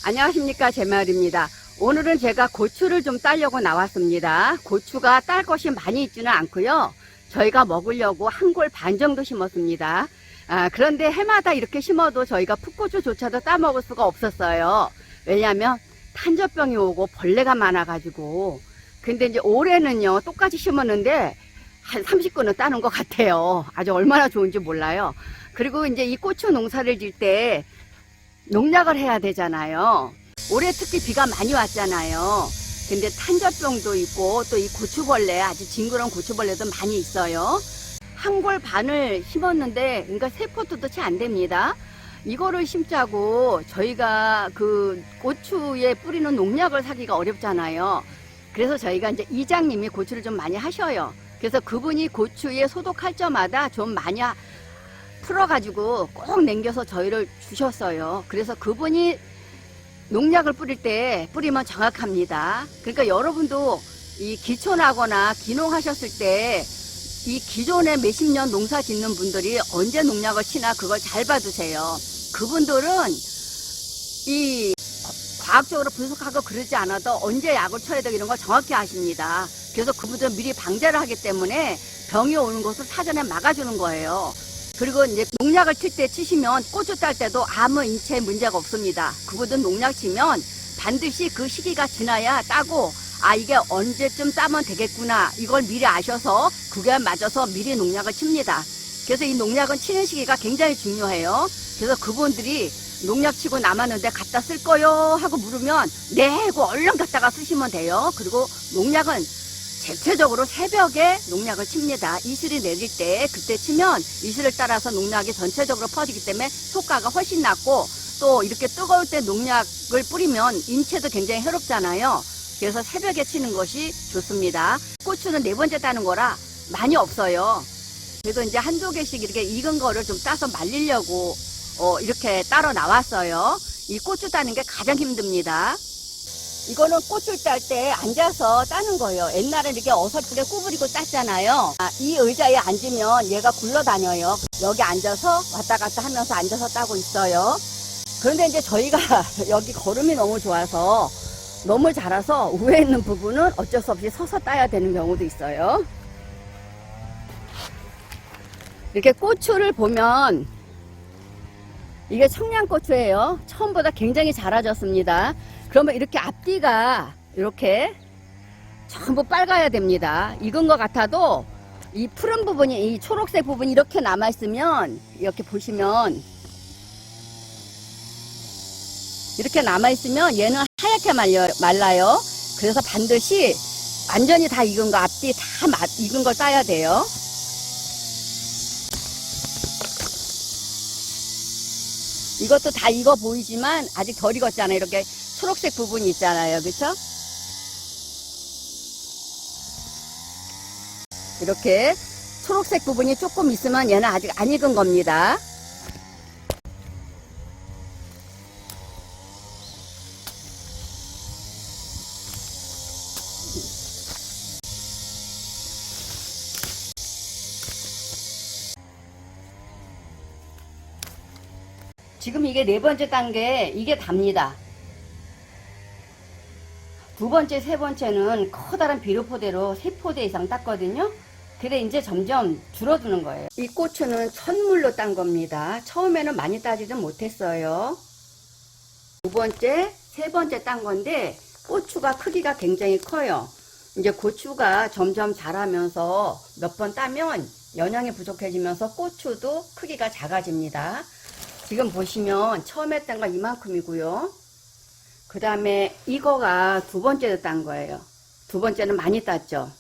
안녕하십니까, 제마을입니다. 오늘은 제가 고추를 좀 따려고 나왔습니다. 고추가 딸 것이 많이 있지는 않고요. 저희가 먹으려고 한 골 반 정도 심었습니다. 그런데 해마다 이렇게 심어도 저희가 풋고추조차도 따먹을 수가 없었어요. 왜냐하면 탄저병이 오고 벌레가 많아가지고. 근데 이제 올해는요, 똑같이 심었는데 한 30근은 따는 것 같아요. 아주 얼마나 좋은지 몰라요. 그리고 이제 이 고추 농사를 질 때 농약을 해야 되잖아요. 올해 특히 비가 많이 왔잖아요. 근데 탄저병도 있고 또 이 고추벌레, 아주 징그러운 고추벌레도 많이 있어요. 한 골 반을 심었는데 그러니까 3포트도 채 안 됩니다. 이거를 심자고 저희가 그 고추에 뿌리는 농약을 사기가 어렵잖아요. 그래서 저희가 이제 이장님이 고추를 좀 많이 하셔요. 그래서 그분이 고추에 소독할 때마다 좀 많이 풀어가지고 꼭 남겨서 저희를 주셨어요. 그래서 그분이 농약을 뿌릴 때 뿌리면 정확합니다. 그러니까 여러분도 이 기촌하거나 기농하셨을 때 이 기존에 몇십 년 농사 짓는 분들이 언제 농약을 치나 그걸 잘 봐두세요. 그분들은 이 과학적으로 분석하고 그러지 않아도 언제 약을 쳐야 되고 이런 걸 정확히 아십니다. 그래서 그분들은 미리 방제를 하기 때문에 병이 오는 것을 사전에 막아주는 거예요. 그리고 이제 농약을 칠 때 치시면 고추 딸 때도 아무 인체에 문제가 없습니다. 그분들 농약 치면 반드시 그 시기가 지나야 따고 이게 언제쯤 따면 되겠구나 이걸 미리 아셔서 그게 맞아서 미리 농약을 칩니다. 그래서 이 농약은 치는 시기가 굉장히 중요해요. 그래서 그분들이 농약 치고 남았는데 갖다 쓸 거요 하고 물으면 네 하고 얼른 갖다가 쓰시면 돼요. 그리고 농약은 대체적으로 새벽에 농약을 칩니다. 이슬이 내릴 때 그때 치면 이슬을 따라서 농약이 전체적으로 퍼지기 때문에 효과가 훨씬 낫고 또 이렇게 뜨거울 때 농약을 뿌리면 인체도 굉장히 해롭잖아요. 그래서 새벽에 치는 것이 좋습니다. 고추는 4번째 따는 거라 많이 없어요. 그래서 이제 한두 개씩 이렇게 익은 거를 좀 따서 말리려고 이렇게 따로 나왔어요. 이 고추 따는 게 가장 힘듭니다. 이거는 고추를 딸 때 앉아서 따는 거예요. 옛날에 이렇게 어설프게 구부리고 땄잖아요. 이 의자에 앉으면 얘가 굴러다녀요. 여기 앉아서 왔다 갔다 하면서 앉아서 따고 있어요. 그런데 이제 저희가 여기 걸음이 너무 좋아서 너무 자라서 위에 있는 부분은 어쩔 수 없이 서서 따야 되는 경우도 있어요. 이렇게 고추를 보면 이게 청양고추예요. 처음보다 굉장히 자라졌습니다. 그러면 이렇게 앞뒤가 이렇게 전부 빨가야 됩니다. 익은 것 같아도 이 푸른 부분이, 이 초록색 부분이 이렇게 남아있으면, 이렇게 보시면, 이렇게 남아있으면 얘는 하얗게 말라요. 그래서 반드시 완전히 다 익은 거, 앞뒤 다 익은 걸 따야 돼요. 이것도 다 익어 보이지만 아직 덜 익었잖아요. 이렇게 초록색 부분이 있잖아요. 그쵸? 이렇게 초록색 부분이 조금 있으면 얘는 아직 안 익은 겁니다. 지금 이게 4번째 단계, 이게 답니다. 2번째, 3번째는 커다란 비료포대로 3포대 이상 땄거든요. 근데 이제 점점 줄어드는 거예요. 이 고추는 천물로 딴 겁니다. 처음에는 많이 따지도 못했어요. 2번째, 3번째 딴 건데 고추가 크기가 굉장히 커요. 이제 고추가 점점 자라면서 몇 번 따면 영양이 부족해지면서 고추도 크기가 작아집니다. 지금 보시면 처음에 딴 거 이만큼이고요. 그 다음에 이거가 2번째로 딴 거예요. 2번째는 많이 땄죠.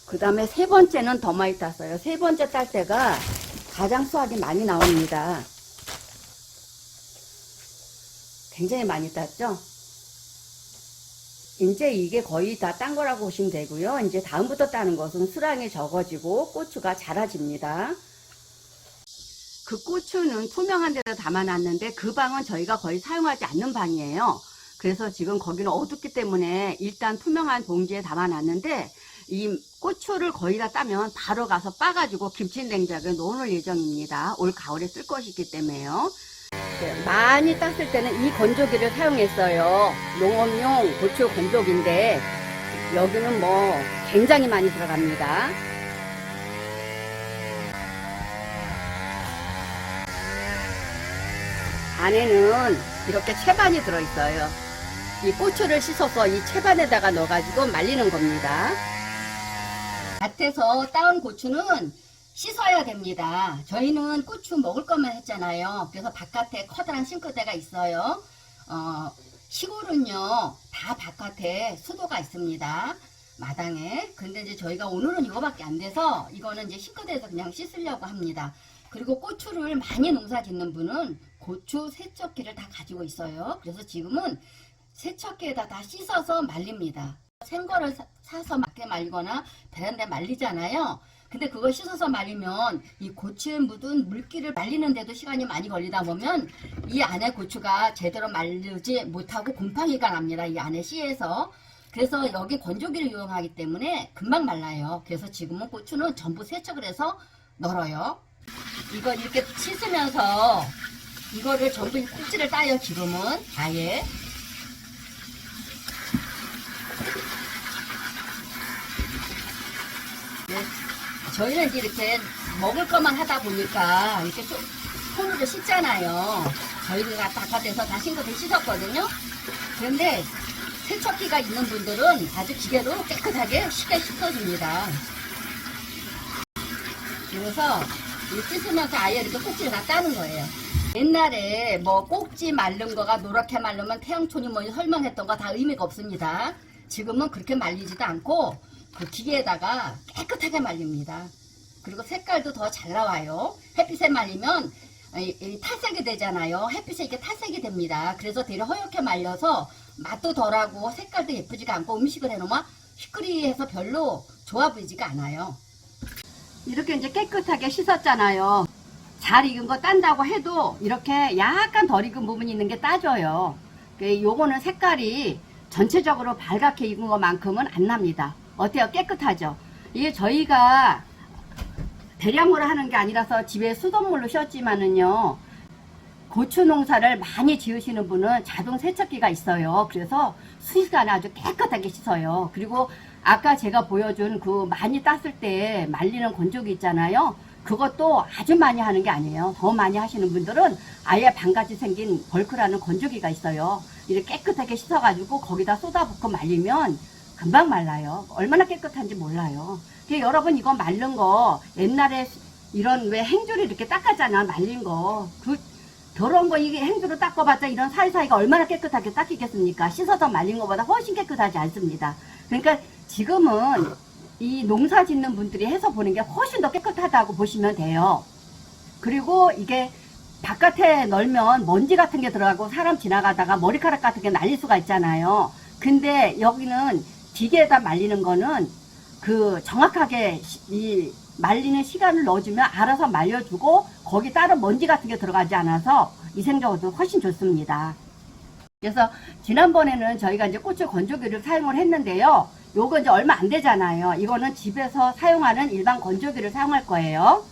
그 다음에 3번째는 더 많이 땄어요. 3번째 딸 때가 가장 수확이 많이 나옵니다. 굉장히 많이 땄죠. 이제 이게 거의 다 딴 거라고 보시면 되고요. 이제 다음부터 따는 것은 수량이 적어지고 고추가 자라집니다. 그 고추는 투명한 데다 담아놨는데 그 방은 저희가 거의 사용하지 않는 방이에요. 그래서 지금 거기는 어둡기 때문에 일단 투명한 봉지에 담아놨는데 이 고추를 거의 다 따면 바로 가서 빠가지고 김치 냉장고에 넣어놓을 예정입니다. 올 가을에 쓸 것이기 때문에요. 많이 땄을 때는 이 건조기를 사용했어요. 농업용 고추 건조기인데 여기는 뭐 굉장히 많이 들어갑니다. 안에는 이렇게 채반이 들어있어요. 이 고추를 씻어서 이 채반에다가 넣어가지고 말리는 겁니다. 밭에서 따온 고추는 씻어야 됩니다. 저희는 고추 먹을 것만 했잖아요. 그래서 바깥에 커다란 싱크대가 있어요. 시골은요 다 바깥에 수도가 있습니다. 마당에. 근데 이제 저희가 오늘은 이거밖에 안 돼서 이거는 이제 싱크대에서 그냥 씻으려고 합니다. 그리고 고추를 많이 농사 짓는 분은 고추 세척기를 다 가지고 있어요. 그래서 지금은 세척기에다 다 씻어서 말립니다. 생거를 사서 밖에 말리거나 베란다에 말리잖아요. 근데 그거 씻어서 말리면 이 고추에 묻은 물기를 말리는데도 시간이 많이 걸리다 보면 이 안에 고추가 제대로 말리지 못하고 곰팡이가 납니다. 이 안에 씨에서. 그래서 여기 건조기를 이용하기 때문에 금방 말라요. 그래서 지금은 고추는 전부 세척을 해서 널어요. 이거 이렇게 씻으면서 이거를 전부 꼭지를 따요. 지금은 아예. 네. 저희는 이제 이렇게 먹을 것만 하다 보니까 이렇게 손으로 씻잖아요. 저희가 바깥에서 다 싱크대 씻었거든요. 그런데 세척기가 있는 분들은 아주 기계로 깨끗하게 쉽게 씻어줍니다. 그래서 이 씻으면서 아예 이렇게 꼭지를 다 따는 거예요. 옛날에 뭐 꼭지 마른 거가 노랗게 마르면 태양촌이 뭐 설명했던 거 다 의미가 없습니다. 지금은 그렇게 말리지도 않고 그 기계에다가 깨끗하게 말립니다. 그리고 색깔도 더 잘 나와요. 햇빛에 말리면 탈색이 되잖아요. 햇빛에 이렇게 탈색이 됩니다. 그래서 되려 허옇게 말려서 맛도 덜하고 색깔도 예쁘지가 않고 음식을 해놓으면 시끄리해서 별로 좋아 보이지가 않아요. 이렇게 이제 깨끗하게 씻었잖아요. 잘 익은 거 딴다고 해도 이렇게 약간 덜 익은 부분이 있는 게 따져요. 요거는 색깔이 전체적으로 밝게 익은 것만큼은 안 납니다. 어때요? 깨끗하죠? 이게 저희가 대량으로 하는 게 아니라서 집에 수돗물로 씻었지만은요, 고추 농사를 많이 지으시는 분은 자동 세척기가 있어요. 그래서 순식간에 아주 깨끗하게 씻어요. 그리고 아까 제가 보여준 그 많이 땄을 때 말리는 건조기 있잖아요. 그것도 아주 많이 하는 게 아니에요. 더 많이 하시는 분들은 아예 반같이 생긴 벌크라는 건조기가 있어요. 이렇게 깨끗하게 씻어가지고 거기다 쏟아붓고 말리면 금방 말라요. 얼마나 깨끗한지 몰라요. 여러분 이거 말른 거 옛날에 이런 왜 행주를 이렇게 닦았잖아. 말린 거. 그 더러운 거 이게 행주로 닦아봤자 이런 사이사이가 얼마나 깨끗하게 닦이겠습니까? 씻어서 말린 것보다 훨씬 깨끗하지 않습니다. 그러니까 지금은 이 농사 짓는 분들이 해서 보는 게 훨씬 더 깨끗하다고 보시면 돼요. 그리고 이게 바깥에 널면 먼지 같은 게 들어가고 사람 지나가다가 머리카락 같은 게 날릴 수가 있잖아요. 근데 여기는 기계에다 말리는 거는 그 정확하게 이 말리는 시간을 넣어주면 알아서 말려주고 거기 다른 먼지 같은 게 들어가지 않아서 위생적으로도 훨씬 좋습니다. 그래서 지난번에는 저희가 이제 고추 건조기를 사용을 했는데요. 요거 이제 얼마 안 되잖아요. 이거는 집에서 사용하는 일반 건조기를 사용할 거예요.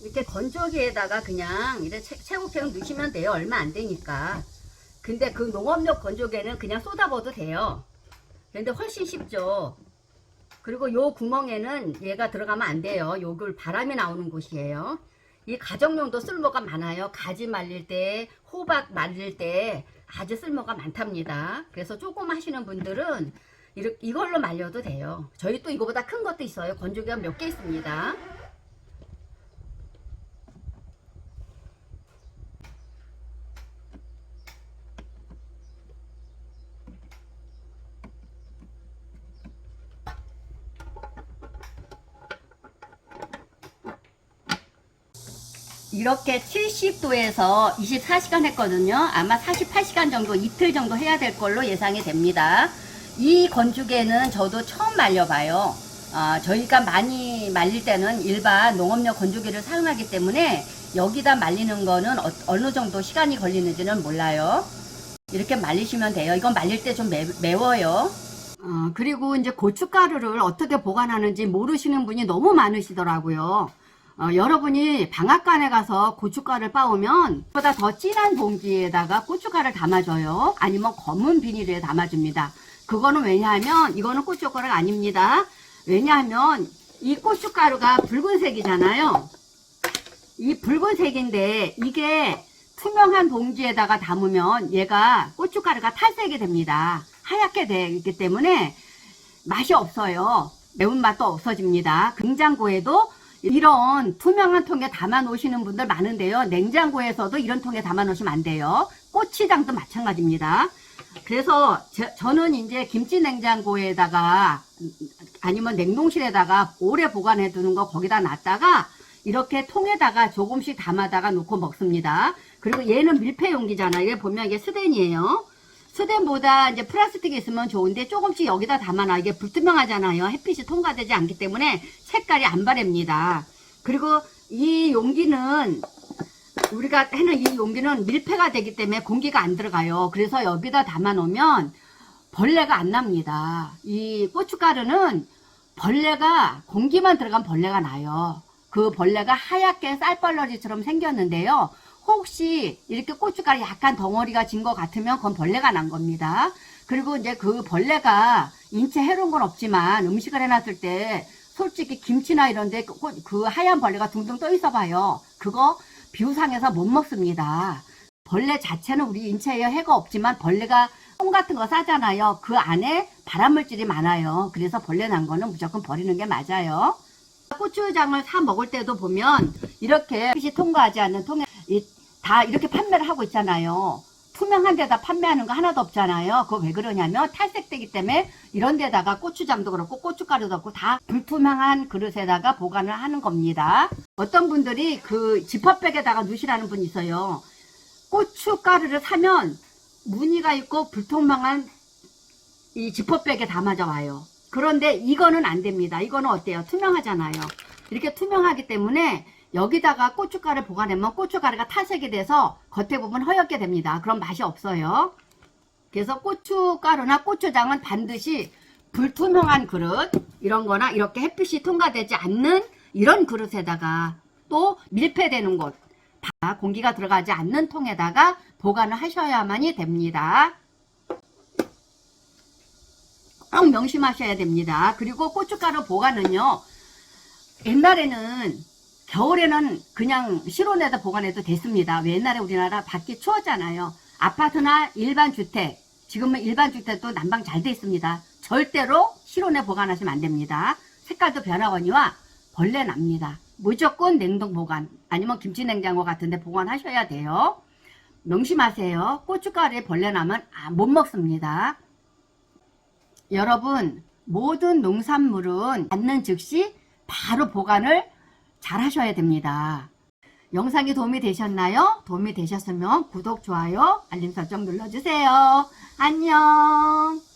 이렇게 건조기에다가 그냥 이렇게 채국채국 넣으시면 돼요. 얼마 안 되니까. 근데 그 농업용 건조기에는 그냥 쏟아부어도 돼요. 근데 훨씬 쉽죠. 그리고 요 구멍에는 얘가 들어가면 안 돼요. 요걸 바람이 나오는 곳이에요. 이 가정용도 쓸모가 많아요. 가지 말릴 때, 호박 말릴 때 아주 쓸모가 많답니다. 그래서 조금 하시는 분들은 이걸로 말려도 돼요. 저희 또 이거보다 큰 것도 있어요. 건조기가 몇 개 있습니다. 이렇게 70도에서 24시간 했거든요. 아마 48시간 정도, 이틀 정도 해야 될 걸로 예상이 됩니다. 이 건조기에는 저도 처음 말려봐요. 저희가 많이 말릴 때는 일반 농업용 건조기를 사용하기 때문에 여기다 말리는 거는 어느 정도 시간이 걸리는지는 몰라요. 이렇게 말리시면 돼요. 이건 말릴 때 좀 매워요. 그리고 이제 고춧가루를 어떻게 보관하는지 모르시는 분이 너무 많으시더라고요. 여러분이 방앗간에 가서 고춧가루를 빻으면 보다 더 진한 봉지에다가 고춧가루를 담아줘요. 아니면 검은 비닐에 담아줍니다. 그거는 왜냐하면 이거는 고춧가루가 아닙니다. 왜냐하면 이 고춧가루가 붉은색이잖아요. 이 붉은색인데 이게 투명한 봉지에다가 담으면 얘가 고춧가루가 탈색이 됩니다. 하얗게 되기 때문에 맛이 없어요. 매운맛도 없어집니다. 냉장고에도 이런 투명한 통에 담아 놓으시는 분들 많은데요. 냉장고에서도 이런 통에 담아 놓으시면 안 돼요. 고추장도 마찬가지입니다. 그래서 저는 이제 김치 냉장고에다가 아니면 냉동실에다가 오래 보관해 두는 거 거기다 놨다가 이렇게 통에다가 조금씩 담아다가 놓고 먹습니다. 그리고 얘는 밀폐 용기잖아요. 여기 보면 이게 스덴이에요. 스덴보다 이제 플라스틱이 있으면 좋은데 조금씩 여기다 담아놔. 이게 불투명하잖아요. 햇빛이 통과되지 않기 때문에 색깔이 안 바랍니다. 그리고 이 용기는 우리가 해는 이 용기는 밀폐가 되기 때문에 공기가 안 들어가요. 그래서 여기다 담아 놓으면 벌레가 안 납니다. 이 고춧가루는 벌레가 공기만 들어가면 벌레가 나요. 그 벌레가 하얗게 쌀벌러리처럼 생겼는데요. 혹시 이렇게 고춧가루 약간 덩어리가 진 것 같으면 그건 벌레가 난 겁니다. 그리고 이제 그 벌레가 인체 해로운 건 없지만 음식을 해놨을 때 솔직히 김치나 이런데 그 하얀 벌레가 둥둥 떠 있어 봐요. 그거 비우상해서 못 먹습니다. 벌레 자체는 우리 인체에 해가 없지만 벌레가 똥 같은 거 싸잖아요. 그 안에 발암물질이 많아요. 그래서 벌레 난 거는 무조건 버리는 게 맞아요. 고추장을 사 먹을 때도 보면 이렇게 빛이 통과하지 않는 통에 다 이렇게 판매를 하고 있잖아요. 투명한 데다 판매하는 거 하나도 없잖아요. 그거 왜 그러냐면 탈색되기 때문에 이런 데다가 고추장도 그렇고 고춧가루도 그렇고 다 불투명한 그릇에다가 보관을 하는 겁니다. 어떤 분들이 그 지퍼백에다가 넣으시라는 분이 있어요. 고춧가루를 사면 무늬가 있고 불투명한 이 지퍼백에 담아져 와요. 그런데 이거는 안 됩니다. 이거는 어때요? 투명하잖아요. 이렇게 투명하기 때문에 여기다가 고춧가루를 보관하면 고춧가루가 탈색이 돼서 겉에 부분 허옇게 됩니다. 그럼 맛이 없어요. 그래서 고춧가루나 고추장은 반드시 불투명한 그릇 이런 거나 이렇게 햇빛이 통과되지 않는 이런 그릇에다가 또 밀폐되는 곳 공기가 들어가지 않는 통에다가 보관을 하셔야만이 됩니다. 꼭 명심하셔야 됩니다. 그리고 고춧가루 보관은요. 옛날에는 겨울에는 그냥 실온에다 보관해도 됐습니다. 왜 옛날에 우리나라 밖이 추웠잖아요. 아파트나 일반 주택, 지금은 일반 주택도 난방 잘 돼 있습니다. 절대로 실온에 보관하시면 안 됩니다. 색깔도 변하거니와 벌레 납니다. 무조건 냉동 보관 아니면 김치 냉장고 같은 데 보관하셔야 돼요. 명심하세요. 고춧가루에 벌레 나면 못 먹습니다. 여러분 모든 농산물은 받는 즉시 바로 보관을 잘 하셔야 됩니다. 영상이 도움이 되셨나요? 도움이 되셨으면 구독, 좋아요, 알림 설정 눌러주세요. 안녕.